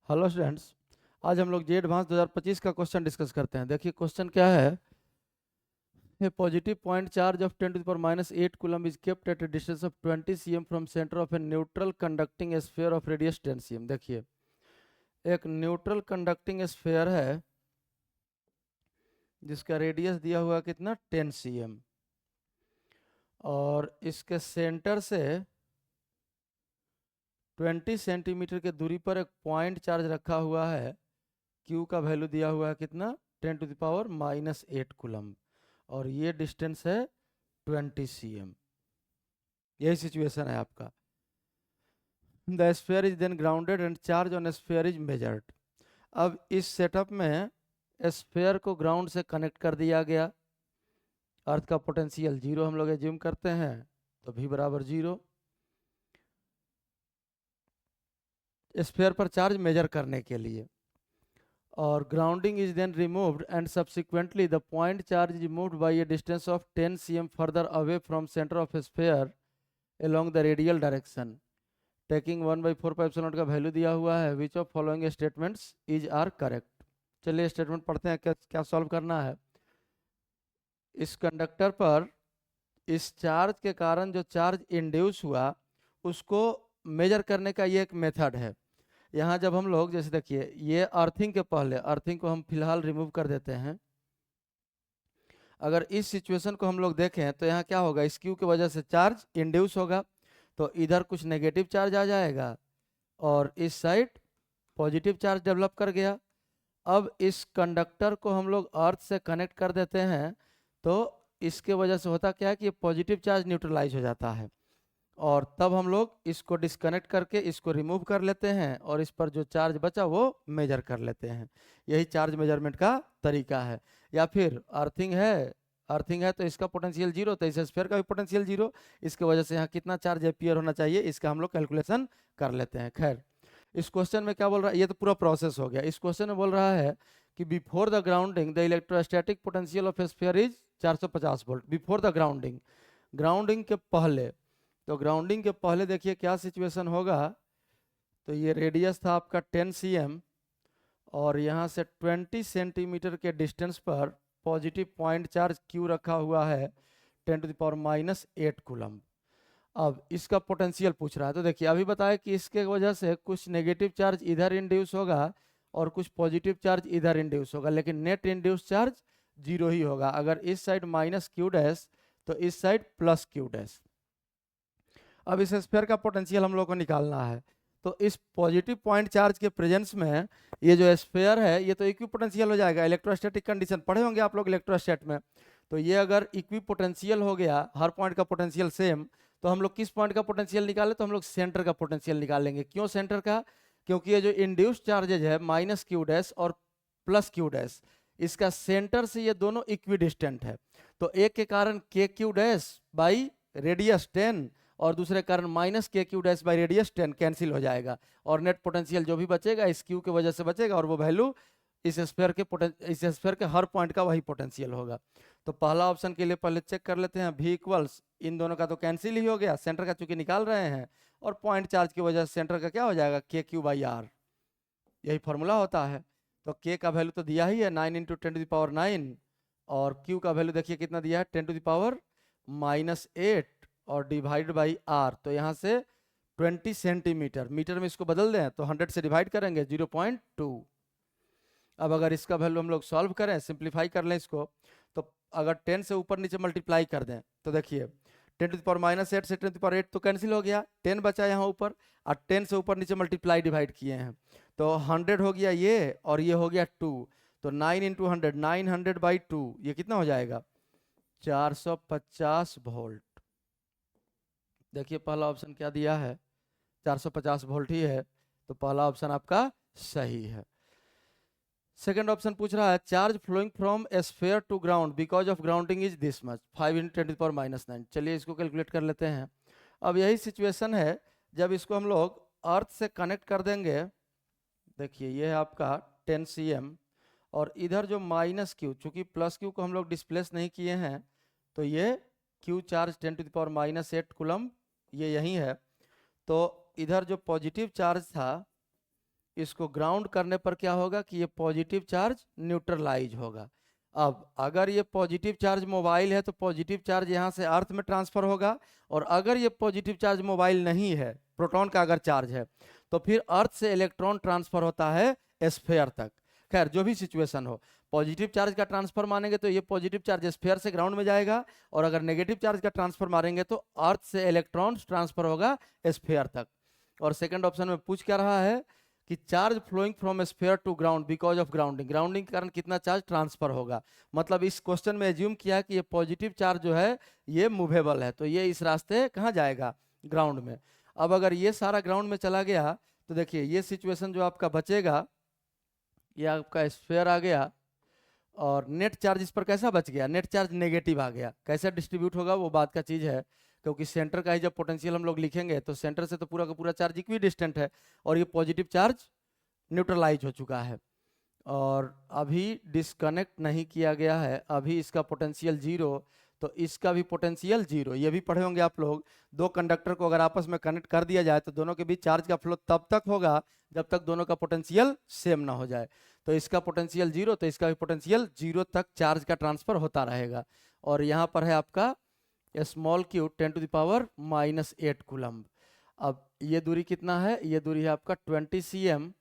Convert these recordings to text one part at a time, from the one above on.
Hello students, आज हम लोग जे एडवांस 2025 का क्वेश्चन डिस्कस करते हैं। देखिए क्वेश्चन क्या है। A positive point charge of 10 to the power -8 coulomb is kept at a distance of 20 cm from centre of a neutral conducting sphere of radius 10 cm। देखिए एक न्यूट्रल कंडक्टिंग स्फीयर है जिसका radius दिया हुआ कितना 10 cm, और इसके centre से 20 सेंटीमीटर के दूरी पर एक पॉइंट चार्ज रखा हुआ है। Q का वैल्यू दिया हुआ है कितना 10 टू द पावर -8 कूलम, और ये डिस्टेंस है 20 cm। यही सिचुएशन है आपका। The sphere is then grounded and charge on sphere is measured. अब इस सेटअप में स्फीयर को ग्राउंड से कनेक्ट कर दिया गया। अर्थ का पोटेंशियल 0 हम लोग एज्यूम करते हैं, तो V बराबर 0। स्फीयर पर चार्ज मेजर करने के लिए, और grounding is then removed and subsequently the point charge is moved by a distance of 10 cm further away from centre of sphere along the radial direction, taking 1/4π का value दिया हुआ है। Which of following statements is are correct. चलिए statement पढ़ते हैं, क्या क्या solve करना है। इस कंडक्टर पर इस चार्ज के कारण जो चार्ज इंड्यूस हुआ उसको मेजर करने का ये एक मेथड है। यहाँ जब हम लोग जैसे देखिए ये अर्थिंग के पहले, अर्थिंग को हम फिलहाल रिमूव कर देते हैं। अगर इस सिचुएशन को हम लोग देखें तो यहाँ क्या होगा, इस Q की वजह से चार्ज इंड्यूस होगा, तो इधर कुछ नेगेटिव चार्ज आ जाएगा और इस साइड पॉजिटिव चार्ज डेवलप कर गया। अब इस कंडक्टर को हम लोग अर्थ से कनेक्ट कर देते हैं, तो इसके वजह से होता क्या है कि पॉजिटिव चार्ज न्यूट्रलाइज हो जाता है, और तब हम लोग इसको डिस्कनेक्ट करके इसको रिमूव कर लेते हैं और इस पर जो चार्ज बचा वो मेजर कर लेते हैं। यही चार्ज मेजरमेंट का तरीका है। या फिर अर्थिंग है, अर्थिंग है तो इसका पोटेंशियल 0, तो इस स्फीयर का भी पोटेंशियल 0। इसके वजह से यहाँ कितना चार्ज एपियर होना चाहिए इसका हम लोग कैलकुलेशन कर लेते हैं। खैर इस क्वेश्चन में क्या बोल रहा है, ये तो पूरा प्रोसेस हो गया। इस क्वेश्चन में बोल रहा है कि before the grounding the electrostatic potential of sphere is 450 volt. Before the grounding, grounding के पहले, तो ग्राउंडिंग के पहले देखिए क्या सिचुएशन होगा। तो ये रेडियस था आपका 10 cm, और यहाँ से 20 सेंटीमीटर के डिस्टेंस पर पॉजिटिव पॉइंट चार्ज Q रखा हुआ है 10 टू द पावर -8 कूलम। अब इसका पोटेंशियल पूछ रहा है, तो देखिए अभी बताया कि इसके वजह से कुछ नेगेटिव चार्ज इधर इंड्यूस होगा और कुछ पॉजिटिव चार्ज इधर इंड्यूस होगा, लेकिन नेट इंड्यूस चार्ज 0 ही होगा। अगर इस साइड -Q' तो इस साइड +Q'। अब इस स्फीयर का पोटेंशियल हम लोग को निकालना है, तो इस पॉजिटिव पॉइंट चार्ज के प्रेजेंस में ये जो स्फीयर है ये तो इक्वी पोटेंशियल हो जाएगा। इलेक्ट्रोस्टैटिक कंडीशन पढ़े होंगे आप लोग इलेक्ट्रोस्टैट में। तो ये अगर इक्वी पोटेंशियल हो गया, हर पॉइंट का पोटेंशियल सेम, तो हम लोग किस पॉइंट का पोटेंशियल निकाले, तो हम लोग सेंटर का पोटेंशियल निकालेंगे। क्यों सेंटर का, क्योंकि ये जो इंड्यूस्ड चार्जेज है -Q' और +Q', इसका सेंटर से ये दोनों इक्वी डिस्टेंट है। तो एक के कारण KQ' बाई रेडियस 10 और दूसरे कारण -KQ' बाई रेडियस 10 कैंसिल हो जाएगा, और नेट पोटेंशियल जो भी बचेगा इस Q की वजह से बचेगा, और वो वैल्यू इस स्फीयर के हर पॉइंट का वही पोटेंशियल होगा। तो पहला ऑप्शन के लिए पहले चेक कर लेते हैं। V इक्वल्स, इन दोनों का तो कैंसिल ही हो गया, सेंटर का चूंकि निकाल रहे हैं, और पॉइंट चार्ज की वजह से सेंटर का क्या हो जाएगा KQ/R, यही फॉर्मूला होता है। तो K का वैल्यू तो दिया ही है 9 × 10⁻⁹, और Q का वैल्यू देखिए कितना दिया है 10⁻⁻8 और डिवाइड बाई R, तो यहाँ से 20 सेंटीमीटर, मीटर में इसको बदल दें तो 100 से डिवाइड करेंगे 0.2। अब अगर इसका वैल्यू हम लोग सॉल्व करें, सिंप्लीफाई कर लें इसको, तो अगर 10 से ऊपर नीचे मल्टीप्लाई कर दें तो देखिए 10⁻⁸ से 10⁻8 तो कैंसिल हो गया, 10 बचा यहाँ ऊपर, और 10 से ऊपर नीचे मल्टीप्लाई डिवाइड किए हैं तो 100 हो गया ये, और ये हो गया 2, तो 9 × 100, 900/2, ये कितना हो जाएगा 450 वोल्ट। देखिए पहला ऑप्शन क्या दिया है, 450 वोल्ट ही है, तो पहला ऑप्शन आपका सही है। सेकंड ऑप्शन पूछ रहा है charge flowing from sphere to ground because of grounding is this much, 5 × 10⁻⁹। चलिए इसको कैलकुलेट कर लेते हैं। अब यही सिचुएशन है जब इसको हम लोग अर्थ से कनेक्ट कर देंगे। देखिए ये है आपका 10 cm, और इधर जो -Q, चूंकि +Q को हम लोग डिस्प्लेस नहीं किए हैं, तो ये Q चार्ज 10⁻⁸ कूलम ये यही है। तो इधर जो पॉजिटिव चार्ज था इसको ग्राउंड करने पर क्या होगा कि ये पॉजिटिव चार्ज न्यूट्रलाइज होगा। अब अगर ये पॉजिटिव चार्ज मोबाइल है तो पॉजिटिव चार्ज यहाँ से अर्थ में ट्रांसफर होगा, और अगर ये पॉजिटिव चार्ज मोबाइल नहीं है, प्रोटॉन का अगर चार्ज है, तो फिर अर्थ से इलेक्ट्रॉन ट्रांसफर होता है स्फीयर तक। खैर जो भी सिचुएशन हो, पॉजिटिव चार्ज का ट्रांसफर मानेंगे तो ये पॉजिटिव चार्ज स्फीयर से ग्राउंड में जाएगा, और अगर नेगेटिव चार्ज का ट्रांसफर मारेंगे तो अर्थ से इलेक्ट्रॉन ट्रांसफर होगा स्फीयर तक। और सेकंड ऑप्शन में पूछ क्या रहा है कि charge flowing from sphere to ground because of grounding, grounding के कारण कितना चार्ज ट्रांसफर होगा। मतलब इस क्वेश्चन में एज्यूम किया कि ये पॉजिटिव चार्ज जो है ये मूवेबल है, तो ये इस रास्ते कहाँ जाएगा, ग्राउंड में। अब अगर ये सारा ग्राउंड में चला गया तो देखिए ये सिचुएशन जो आपका बचेगा, ये आपका स्फीयर आ गया और नेट चार्ज इस पर कैसा बच गया, नेट चार्ज नेगेटिव आ गया। कैसे डिस्ट्रीब्यूट होगा वो बात का चीज है, क्योंकि सेंटर का ही जब पोटेंशियल हम लोग लिखेंगे तो सेंटर से तो पूरा का पूरा चार्ज इक्वी डिस्टेंट है, और ये पॉजिटिव चार्ज न्यूट्रलाइज हो चुका है। और अभी डिस्कनेक्ट नहीं किया गया है, अभी इसका पोटेंशियल जीरो, तो इसका भी पोटेंशियल जीरो। ये भी पढ़े होंगे आप लोग, दो कंडक्टर को अगर आपस में कनेक्ट कर दिया जाए तो दोनों के बीच चार्ज का फ्लो तब तक होगा जब तक दोनों का पोटेंशियल सेम ना हो जाए। तो इसका पोटेंशियल जीरो, तो इसका भी पोटेंशियल जीरो तक चार्ज का ट्रांसफर होता रहेगा। और यहाँ पर है आपका स्मॉल क्यू 10⁻⁻8 कूलम्ब। अब ये दूरी कितना है, ये दूरी है आपका 20 cm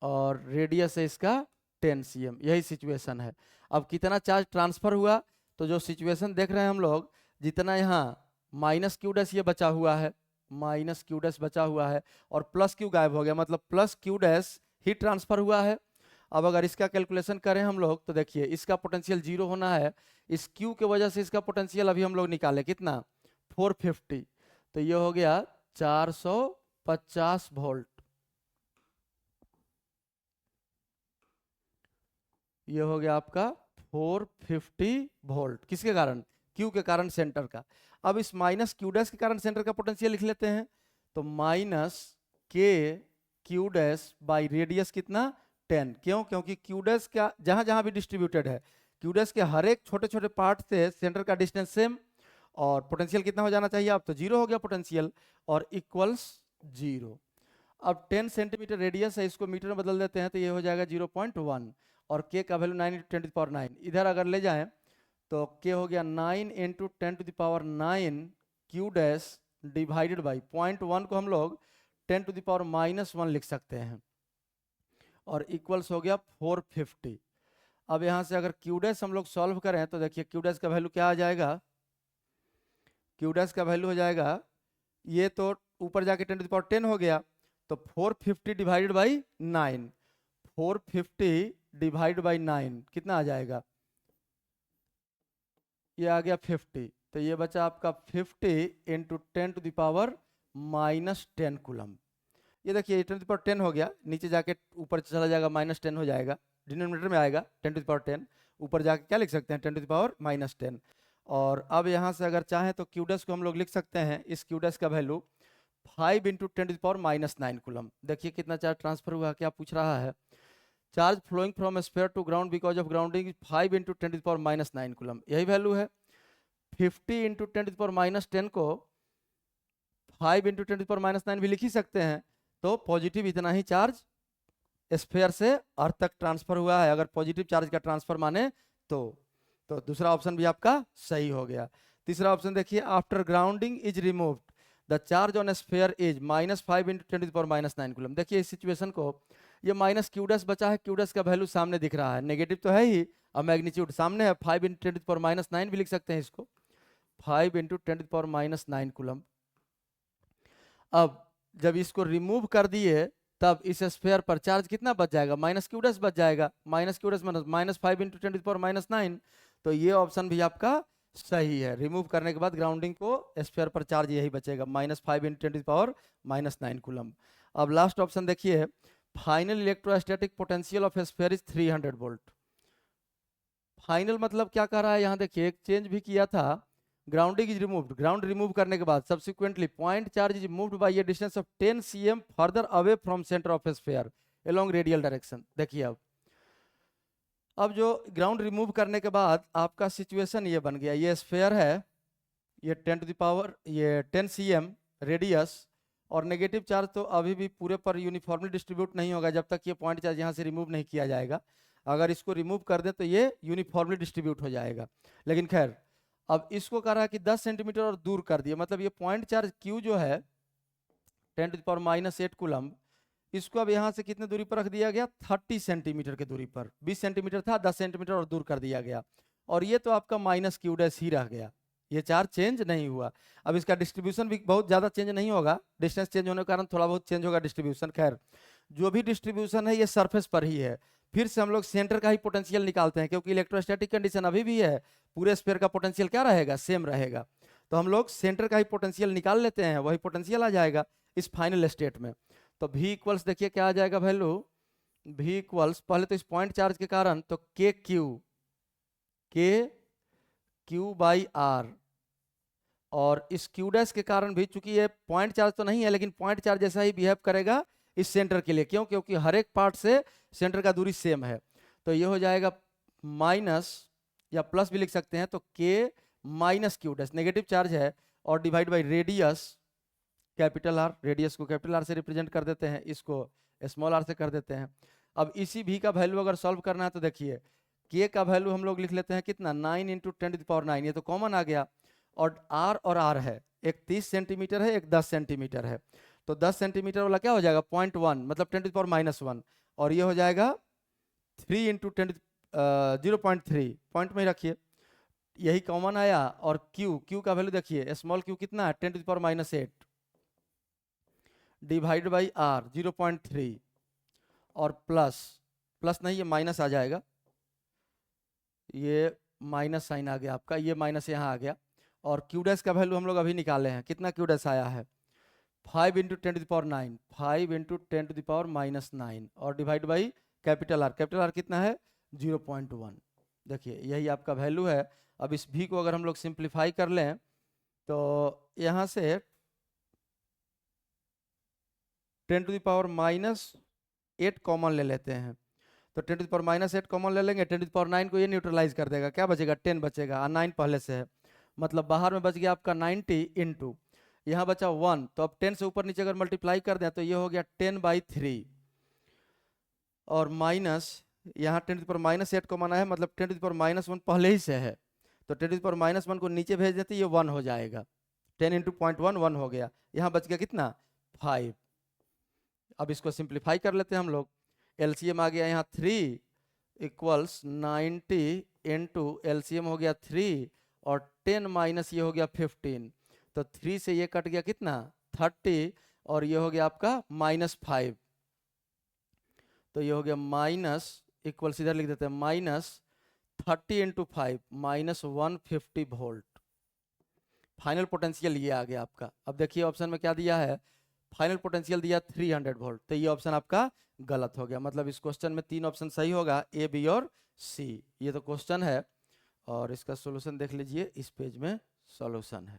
और रेडियस है इसका 10 cm। यही सिचुएशन है। अब कितना चार्ज ट्रांसफर हुआ, तो जो सिचुएशन देख रहे हैं हम लोग, जितना यहाँ माइनस क्यू डैश ये बचा हुआ है, माइनस क्यू डैश बचा हुआ है और प्लस क्यू गायब हो गया, मतलब प्लस क्यू डैश ही ट्रांसफर हुआ है। अब अगर इसका कैलकुलेशन करें हम लोग तो देखिए इसका पोटेंशियल जीरो होना है, इस क्यू के वजह से इसका पोटेंशियल अभी हम लोग निकाले कितना 450, तो ये हो गया 450 वोल्ट। ये हो गया आपका 450 वोल्ट, किसके कारण, क्यू के कारण सेंटर का। अब इस माइनस क्यू डैश के कारण सेंटर का पोटेंशियल लिख लेते हैं, तो माइनस के क्यू डैश बाई रेडियस कितना 10। क्यों, क्योंकि क्यू डैश का जहां जहां भी डिस्ट्रीब्यूटेड है, क्यू डैश के हर एक छोटे छोटे पार्ट से सेंटर का डिस्टेंस सेम, और पोटेंशियल कितना हो जाना चाहिए, अब तो जीरो हो गया पोटेंशियल, और इक्वल्स जीरो। अब 10 सेंटीमीटर रेडियस है, इसको मीटर में बदल देते हैं तो ये हो जाएगा 0.1, और के का वैल्यू 9 × 10⁹। इधर अगर ले जाएं तो के हो गया 9 × 10⁹ क्यू डैश डिवाइडेड बाई 0.1 को हम लोग 10⁻⁻1 लिख सकते हैं, और इक्वल्स हो गया 450। अब यहाँ से अगर क्यू डैश हम लोग सॉल्व करें तो देखिए क्यू डैश का वैल्यू क्या आ जाएगा, क्यू डैश का वैल्यू हो जाएगा, ये तो ऊपर जाके 10⁻10 हो गया, तो 450 डिवाइडेड बाई 9, 450 डिवाइड बाई 9 कितना आ जाएगा, ये आ गया 50, तो ये बचा आपका 50 × 10⁻⁻10 कूलम्ब। ये देखिए 10⁻10 हो गया, नीचे जाके ऊपर चला जाएगा -10 हो जाएगा, डिनोमिनेटर में आएगा 10⁻10, ऊपर जाके क्या लिख सकते हैं 10⁻10। और अब यहाँ से अगर चाहें तो क्यू डैश को हम लोग लिख सकते हैं, इस क्यू डैश का वैल्यू 5 × 10⁻�9 कूलम्ब। देखिए कितना चार्ज ट्रांसफर हुआ, क्या पूछ रहा है, charge flowing from sphere to ground because of grounding 5 × 10⁻�9 coulomb, यही वैल्यू है। 50 × 10⁻10 को 5 × 10⁻9 भी लिख ही सकते हैं, तो पॉजिटिव इतना ही चार्ज स्फीयर से अर्थ तक ट्रांसफर हुआ है, अगर पॉजिटिव चार्ज का ट्रांसफर माने तो दूसरा ऑप्शन भी आपका सही हो गया। तीसरा ऑप्शन देखिए, after grounding is removed the charge on sphere is -5 × 10⁻9 coulomb. देखिए इस सिचुएशन को, ये माइनस क्यू डैश बचा है, क्यू डैश का वैल्यू सामने दिख रहा है, नेगेटिव तो है ही, और मैग्नीट्यूड सामने है, 5 × 10⁻9 भी लिख सकते हैं इसको, 5 × 10⁻9 कूलम्ब। अब जब इसको रिमूव कर दिए तब इस स्फीयर पर चार्ज कितना बच जाएगा, माइनस क्यू डैश बच जाएगा, माइनस क्यू डैश -5 × 10⁻9, तो ये ऑप्शन भी आपका सही है। रिमूव करने के बाद ग्राउंडिंग को स्फीयर पर चार्ज यही बचेगा, -5 × 10⁻9 कूलम्ब। अब लास्ट ऑप्शन देखिए, final electrostatic potential of sphere is 300 volt. Final मतलब क्या कर रहा है, यहाँ देखिए एक चेंज भी किया था, grounding is removed, ground remove करने के बाद subsequently point charge is moved by a distance of 10 cm further away from centre of sphere along radial direction. देखिए अब जो ग्राउंड रिमूव करने के बाद आपका सिचुएशन ये बन गया, ये स्फीयर है, ये 10 cm रेडियस, और नेगेटिव चार्ज तो अभी भी पूरे पर यूनिफॉर्मली डिस्ट्रीब्यूट नहीं होगा जब तक ये पॉइंट चार्ज यहाँ से रिमूव नहीं किया जाएगा। अगर इसको रिमूव कर दें तो ये यूनिफॉर्मली डिस्ट्रीब्यूट हो जाएगा। लेकिन खैर अब इसको कह रहा है कि 10 सेंटीमीटर और दूर कर दिए, मतलब ये पॉइंट चार्ज Q जो है 10⁻⁸ कूलम, इसको अब यहाँ से कितने दूरी पर रख दिया गया, 30 सेंटीमीटर की दूरी पर। 20 सेंटीमीटर था, 10 सेंटीमीटर और दूर कर दिया गया, और ये तो आपका -Q' ही रह गया, ये चार्ज चेंज नहीं हुआ। अब इसका डिस्ट्रीब्यूशन भी बहुत ज़्यादा चेंज नहीं होगा, डिस्टेंस चेंज होने के कारण थोड़ा बहुत चेंज होगा डिस्ट्रीब्यूशन। खैर जो भी डिस्ट्रीब्यूशन है ये सरफेस पर ही है। फिर से हम लोग सेंटर का ही पोटेंशियल निकालते हैं, क्योंकि इलेक्ट्रोस्टैटिक कंडीशन अभी भी है, पूरे स्फीयर का पोटेंशियल क्या रहेगा, सेम रहेगा। तो हम लोग सेंटर का ही पोटेंशियल निकाल लेते हैं, वही पोटेंशियल आ जाएगा इस फाइनल स्टेट में। तो V इक्वल्स देखिए क्या आ जाएगा वैल्यू, V इक्वल्स पहले तो इस पॉइंट चार्ज के कारण तो KQ/R, और इस Q' के कारण भी, चूंकि ये पॉइंट चार्ज तो नहीं है लेकिन पॉइंट चार्ज जैसा ही बिहेव करेगा इस सेंटर के लिए, क्यों, क्योंकि हर एक पार्ट से सेंटर का दूरी सेम है। तो ये हो जाएगा माइनस या प्लस भी लिख सकते हैं, तो K-Q', नेगेटिव चार्ज है, और divide by radius capital R, radius को कैपिटल R से रिप्रेजेंट कर देते हैं, इसको स्मॉल r से कर देते हैं। अब इसी V का वैल्यू अगर सॉल्व करना है तो देखिए K का वैल्यू हम लोग लिख लेते हैं कितना, 9 × 10⁹, ये तो कॉमन आ गया, और R है, एक 30 सेंटीमीटर है, एक 10 सेंटीमीटर है, तो 10 सेंटीमीटर वाला क्या हो जाएगा 0.1, मतलब 10⁻⁻1, और ये हो जाएगा 3 × 0.3, पॉइंट में ही रखिए, यही कॉमन आया। और Q का वैल्यू देखिए, स्मॉल q कितना है 10⁻⁸, डिवाइड बाई R 0.3, और प्लस नहीं, ये माइनस आ जाएगा, ये माइनस साइन आ गया आपका, ये माइनस यहाँ आ गया। और Q' का वैल्यू हम लोग अभी निकाले हैं, कितना Q' आया है 5 × 10⁹, 5 × 10⁻⁹, और डिवाइड बाई कैपिटल R कितना है 0.1। देखिए यही आपका वैल्यू है। अब इस V को अगर हम लोग सिंप्लीफाई कर लें तो यहाँ से 10⁻⁸ कॉमन ले लेते हैं, तो 10⁻⁸ कॉमन ले लेंगे, 10�9 को ये न्यूट्रलाइज कर देगा, क्या बचेगा 10 बचेगा, और 9 पहले से है, मतलब बाहर में बच गया आपका 90 इंटू यहाँ बचा 1, तो अब 10 से ऊपर नीचे अगर मल्टीप्लाई कर दें तो ये हो गया 10/3, और माइनस यहाँ 10⁻⁸ कॉमन है, मतलब 10⁻⁻1 पहले ही से है, तो 10⁻⁻1 को नीचे भेज देते ये 1 हो जाएगा, 10 × 0.1 1 हो गया, यहाँ बच गया कितना 5। अब इसको सिंप्लीफाई कर लेते हैं हम लोग, LCM आ गया यहाँ 3 इक्वल्स 90 इंटू LCM हो गया 3, और 10 माइनस ये हो गया 15, तो 3 से ये कट गया कितना 30, और ये हो गया आपका -5, तो ये हो गया माइनस इक्वल्स, इधर लिख देते हैं -30 × 5 -150 वोल्ट। फाइनल पोटेंशियल ये आ गया आपका। अब देखिए ऑप्शन में क्या दिया है, फाइनल पोटेंशियल दिया 300 वोल्ट, तो ये ऑप्शन आपका गलत हो गया। मतलब इस क्वेश्चन में 3 ऑप्शन सही होगा, A, B और C। ये तो क्वेश्चन है, और इसका सॉल्यूशन देख लीजिए, इस पेज में सॉल्यूशन है।